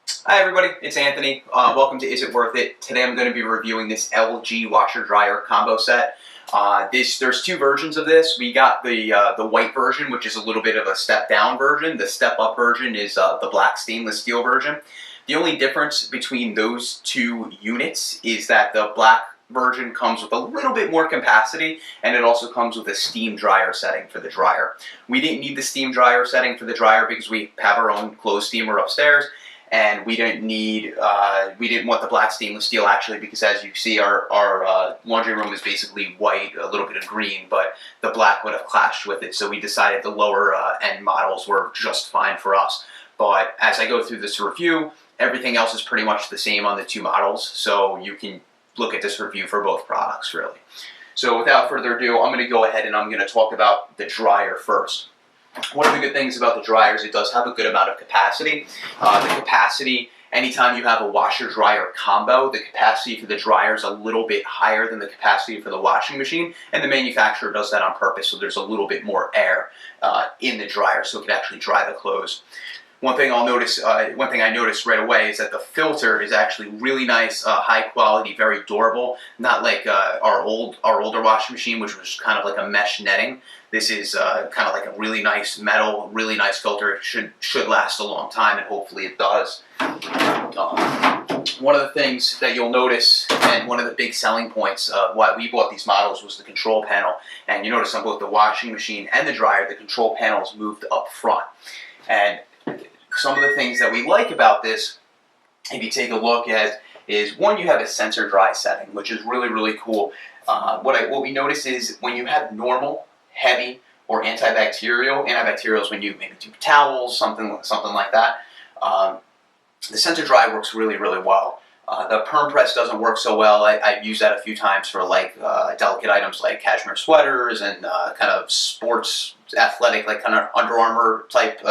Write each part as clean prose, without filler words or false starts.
Hi everybody, it's Anthony. Welcome to Is It Worth It? Today I'm going to be reviewing this LG washer dryer combo set. There's two versions of this. We got the white version, which is a little bit of a step down version. The step up version is the black stainless steel version. The only difference between those two units is that the black version comes with a little bit more capacity, and it also comes with a steam dryer setting for the dryer. We didn't need the steam dryer setting for the dryer because we have our own closed steamer upstairs. And we didn't want the black stainless steel actually, because as you see, our laundry room is basically white, a little bit of green, but the black would have clashed with it. So we decided the lower end models were just fine for us. But as I go through this review, everything else is pretty much the same on the two models. So you can look at this review for both products really. So without further ado, I'm going to go ahead and I'm going to talk about the dryer first. One of the good things about the dryer is it does have a good amount of capacity. The capacity, anytime you have a washer-dryer combo, the capacity for the dryer is a little bit higher than the capacity for the washing machine, and the manufacturer does that on purpose, so there's a little bit more air in the dryer, so it can actually dry the clothes. One thing I noticed right away is that the filter is actually really nice, high quality, very durable. Not like our older washing machine, which was kind of like a mesh netting. This is kind of like a really nice metal, really nice filter. It should last a long time, and hopefully it does. One of the things that you'll notice, and one of the big selling points why we bought these models, was the control panel. And you notice on both the washing machine and the dryer, the control panel is moved up front. And some of the things that we like about this, if you take a look at, is one, you have a sensor dry setting, which is really, really cool. What we notice is when you have normal, heavy, or antibacterial is when you maybe do towels, something like that. The sensor dry works really, really well. The perm press doesn't work so well. I've used that a few times for like delicate items like cashmere sweaters and kind of sports, athletic, like kind of Under Armour type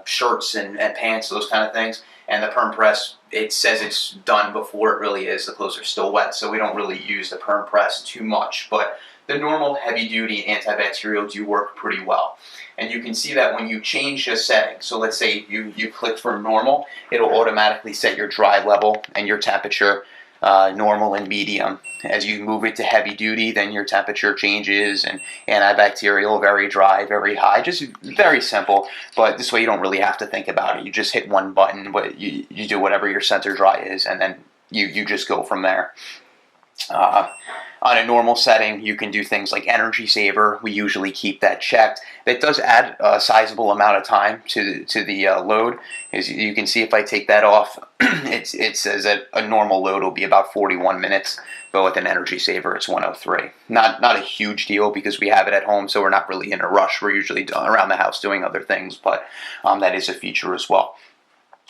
shirts and pants, those kind of things. And the perm press, it says it's done before it really is. The clothes are still wet, so we don't really use the perm press too much. But the normal heavy-duty antibacterial do work pretty well. And you can see that when you change a setting. So let's say you click for normal, it'll automatically set your dry level and your temperature normal and medium. As you move it to heavy duty, then your temperature changes, and antibacterial, very dry, very high. Just very simple, but this way you don't really have to think about it. You just hit one button, but you do whatever your sensor dry is, and then you just go from there. On a normal setting, you can do things like energy saver. We usually keep that checked. That does add a sizable amount of time to the load. As you can see, if I take that off, it says that a normal load will be about 41 minutes, but with an energy saver, it's 103. Not a huge deal because we have it at home, so we're not really in a rush. We're usually around the house doing other things, but that is a feature as well.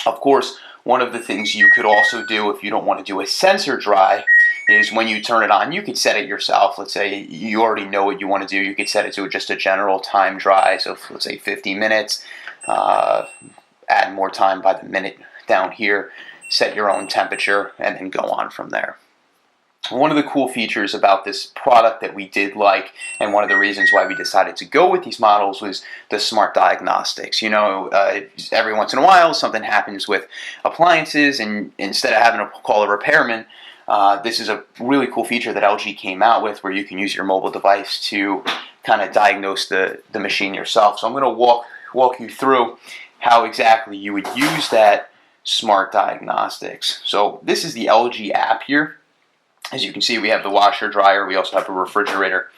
Of course, one of the things you could also do if you don't want to do a sensor dry is when you turn it on, you could set it yourself. Let's say you already know what you want to do. You could set it to just a general time dry. So let's say 50 minutes, add more time by the minute down here, set your own temperature, and then go on from there. One of the cool features about this product that we did like, and one of the reasons why we decided to go with these models, was the smart diagnostics. You know, every once in a while something happens with appliances, and instead of having to call a repairman, this is a really cool feature that LG came out with, where you can use your mobile device to kind of diagnose the machine yourself. So I'm going to walk you through how exactly you would use that smart diagnostics. So this is the LG app here. As you can see, we have the washer, dryer. We also have a refrigerator.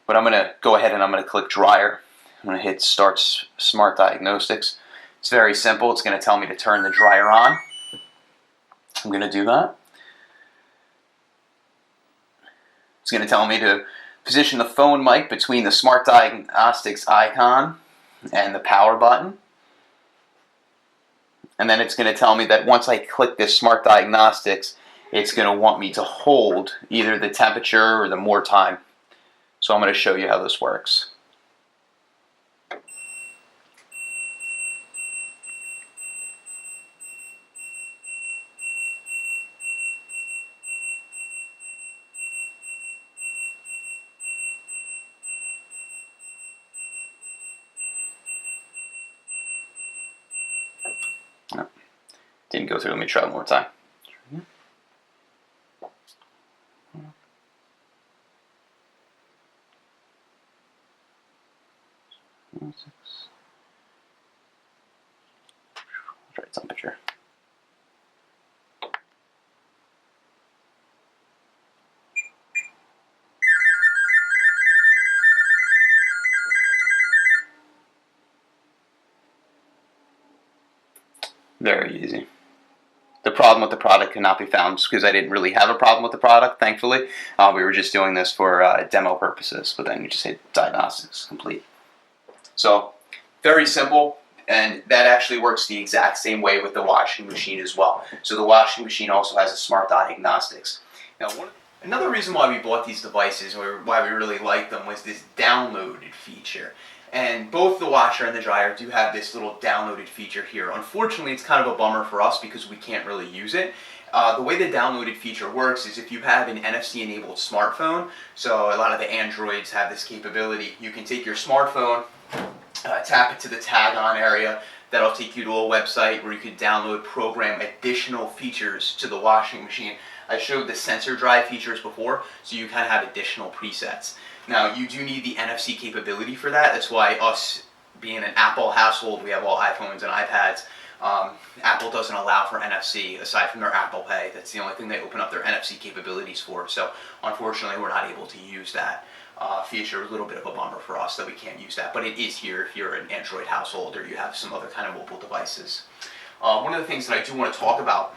But I'm going to go ahead and I'm going to click dryer. I'm going to hit Start Smart Diagnostics. It's very simple. It's going to tell me to turn the dryer on. I'm going to do that. It's going to tell me to position the phone mic between the Smart Diagnostics icon and the power button. And then it's going to tell me that once I click this Smart Diagnostics, it's going to want me to hold either the temperature or the more time. So I'm going to show you how this works. Didn't go through. Let me try one more time. Try temperature. Very easy. The problem with the product cannot be found because I didn't really have a problem with the product, thankfully. We were just doing this for demo purposes, but then you just hit Diagnostics complete. So, very simple, and that actually works the exact same way with the washing machine as well. So the washing machine also has a smart Diagnostics. Now, another reason why we bought these devices, or why we really liked them, was this downloaded feature. And both the washer and the dryer do have this little downloaded feature here. Unfortunately, it's kind of a bummer for us because we can't really use it. The way the downloaded feature works is if you have an NFC-enabled smartphone, so a lot of the Androids have this capability, you can take your smartphone, tap it to the tag on area, that'll take you to a website where you can download, program additional features to the washing machine. I showed the sensor drive features before, so you kind of have additional presets. Now, you do need the NFC capability for that. That's why us being an Apple household, we have all iPhones and iPads. Apple doesn't allow for NFC aside from their Apple Pay. That's the only thing they open up their NFC capabilities for. So, unfortunately, we're not able to use that feature. A little bit of a bummer for us that we can't use that, but it is here if you're an Android household or you have some other kind of mobile devices. One of the things that I do want to talk about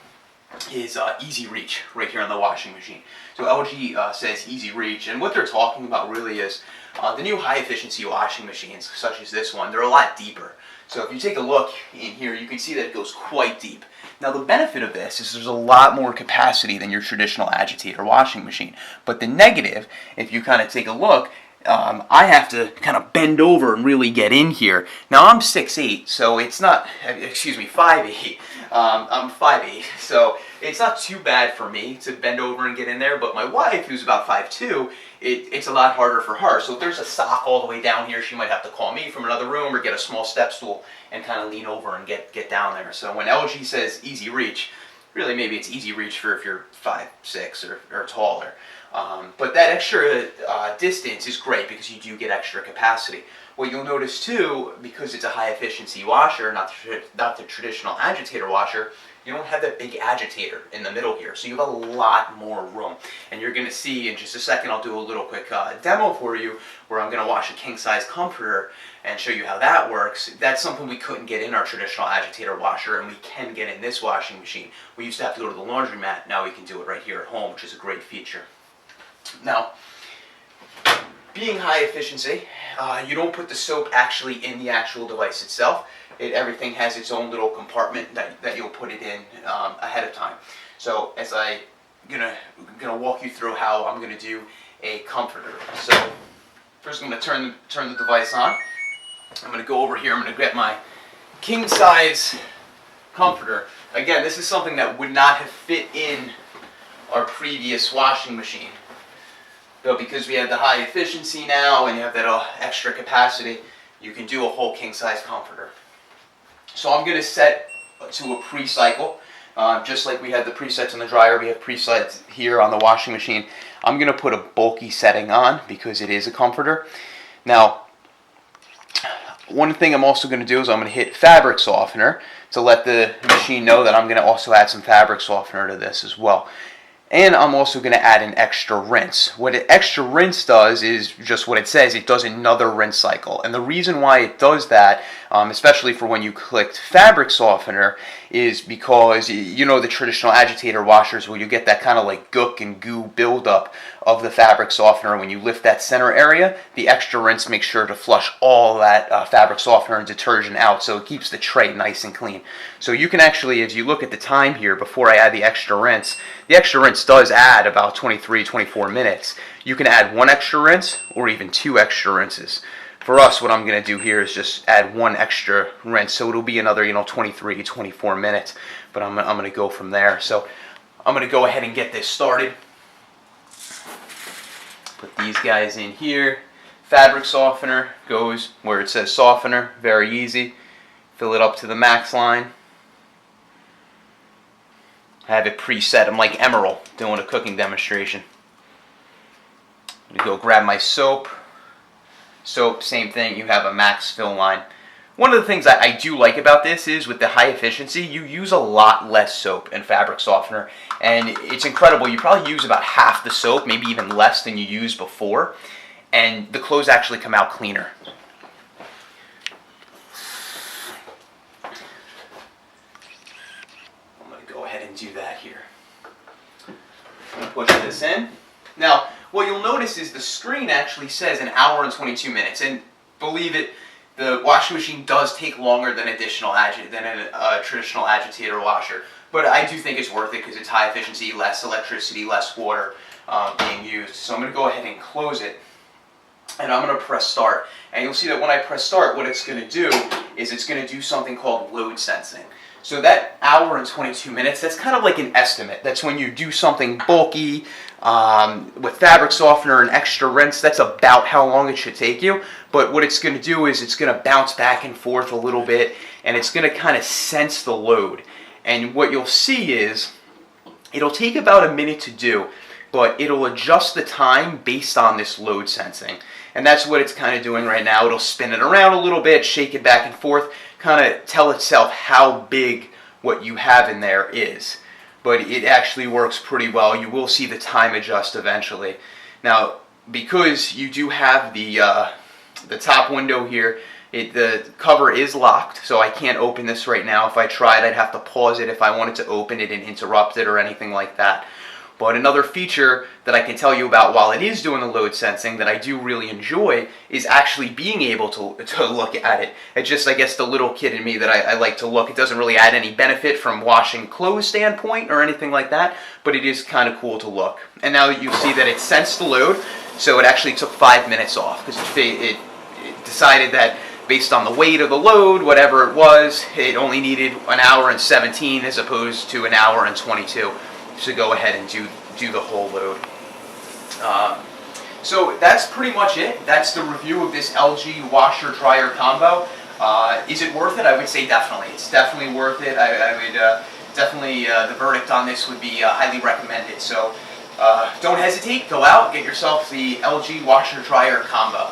is easy reach right here on the washing machine. So LG says easy reach, and what they're talking about really is the new high efficiency washing machines such as this one, they're a lot deeper. So if you take a look in here, you can see that it goes quite deep. Now the benefit of this is there's a lot more capacity than your traditional agitator washing machine. But the negative, if you kind of take a look, I have to kind of bend over and really get in here. Now I'm 6'8", so it's not, 5'8". I'm 5'8", so it's not too bad for me to bend over and get in there, but my wife, who's about 5'2", it's a lot harder for her. So if there's a sock all the way down here, she might have to call me from another room or get a small step stool and kind of lean over and get down there. So when LG says easy reach, really maybe it's easy reach for if you're 5'6" or taller. But that extra distance is great because you do get extra capacity. What you'll notice too, because it's a high efficiency washer, not the traditional agitator washer, you don't have that big agitator in the middle here. So you have a lot more room. And you're going to see in just a second, I'll do a little quick demo for you where I'm going to wash a king size comforter and show you how that works. That's something we couldn't get in our traditional agitator washer, and we can get in this washing machine. We used to have to go to the laundromat. Now we can do it right here at home, which is a great feature. Now, being high efficiency, you don't put the soap actually in the actual device itself. Everything has its own little compartment that you'll put it in ahead of time. So as I'm gonna walk you through how I'm gonna do a comforter. So first I'm gonna turn the device on. I'm gonna go over here. I'm gonna get my king size comforter. Again, this is something that would not have fit in our previous washing machine. But because we have the high efficiency now and you have that extra capacity, you can do a whole king size comforter. So I'm going to set to a pre-cycle. Just like we had the presets on the dryer, we have presets here on the washing machine. I'm going to put a bulky setting on because it is a comforter. Now, one thing I'm also going to do is I'm going to hit fabric softener to let the machine know that I'm going to also add some fabric softener to this as well. And I'm also going to add an extra rinse. What an extra rinse does is just what it says. It does another rinse cycle. And the reason why it does that, especially for when you clicked fabric softener, is because, you know, the traditional agitator washers where you get that kind of like gook and goo buildup of the fabric softener. When you lift that center area, the extra rinse makes sure to flush all that fabric softener and detergent out, so it keeps the tray nice and clean. So you can actually, as you look at the time here before I add the extra rinse does add about 23-24 minutes. You can add one extra rinse or even two extra rinses. For us, what I'm going to do here is just add one extra rinse, so it'll be another 23-24 minutes, but I'm going to go from there. So I'm going to go ahead and get this started. Put these guys in here. Fabric softener goes where it says softener, very easy. Fill it up to the max line. I have it preset. I'm like Emerald doing a cooking demonstration. I'm going to go grab my soap. Soap, same thing. You have a max fill line. One of the things I do like about this is with the high efficiency, you use a lot less soap and fabric softener. And it's incredible. You probably use about half the soap, maybe even less than you used before. And the clothes actually come out cleaner. I'm going to go ahead and do that here. I'm going to push this in. Now, what you'll notice is the screen actually says an hour and 22 minutes. And believe it, the washing machine does take longer than a traditional agitator washer. But I do think it's worth it because it's high efficiency, less electricity, less water being used. So I'm going to go ahead and close it. And I'm going to press start. And you'll see that when I press start, what it's going to do is it's going to do something called load sensing. So that hour and 22 minutes, that's kind of like an estimate. That's when you do something bulky with fabric softener and extra rinse. That's about how long it should take you. But what it's going to do is it's going to bounce back and forth a little bit, and it's going to kind of sense the load. And what you'll see is it'll take about a minute to do, but it'll adjust the time based on this load sensing. And that's what it's kind of doing right now. It'll spin it around a little bit, shake it back and forth, kind of tell itself how big what you have in there is. But it actually works pretty well. You will see the time adjust eventually. Now, because you do have the top window here, the cover is locked, so I can't open this right now. If I tried, I'd have to pause it if I wanted to open it and interrupt it or anything like that. But another feature that I can tell you about while it is doing the load sensing that I do really enjoy is actually being able to look at it. It's just, I guess, the little kid in me that I like to look. It doesn't really add any benefit from washing clothes standpoint or anything like that, but it is kind of cool to look. And now you see that it sensed the load, so it actually took 5 minutes off because it decided that based on the weight of the load, whatever it was, it only needed an hour and 17 as opposed to an hour and 22 to go ahead and do the whole load. So that's pretty much it. That's the review of this LG washer dryer combo. Is it worth it? I would say definitely. It's definitely worth it. I would definitely, the verdict on this would be highly recommended. So don't hesitate, go out, get yourself the LG washer dryer combo.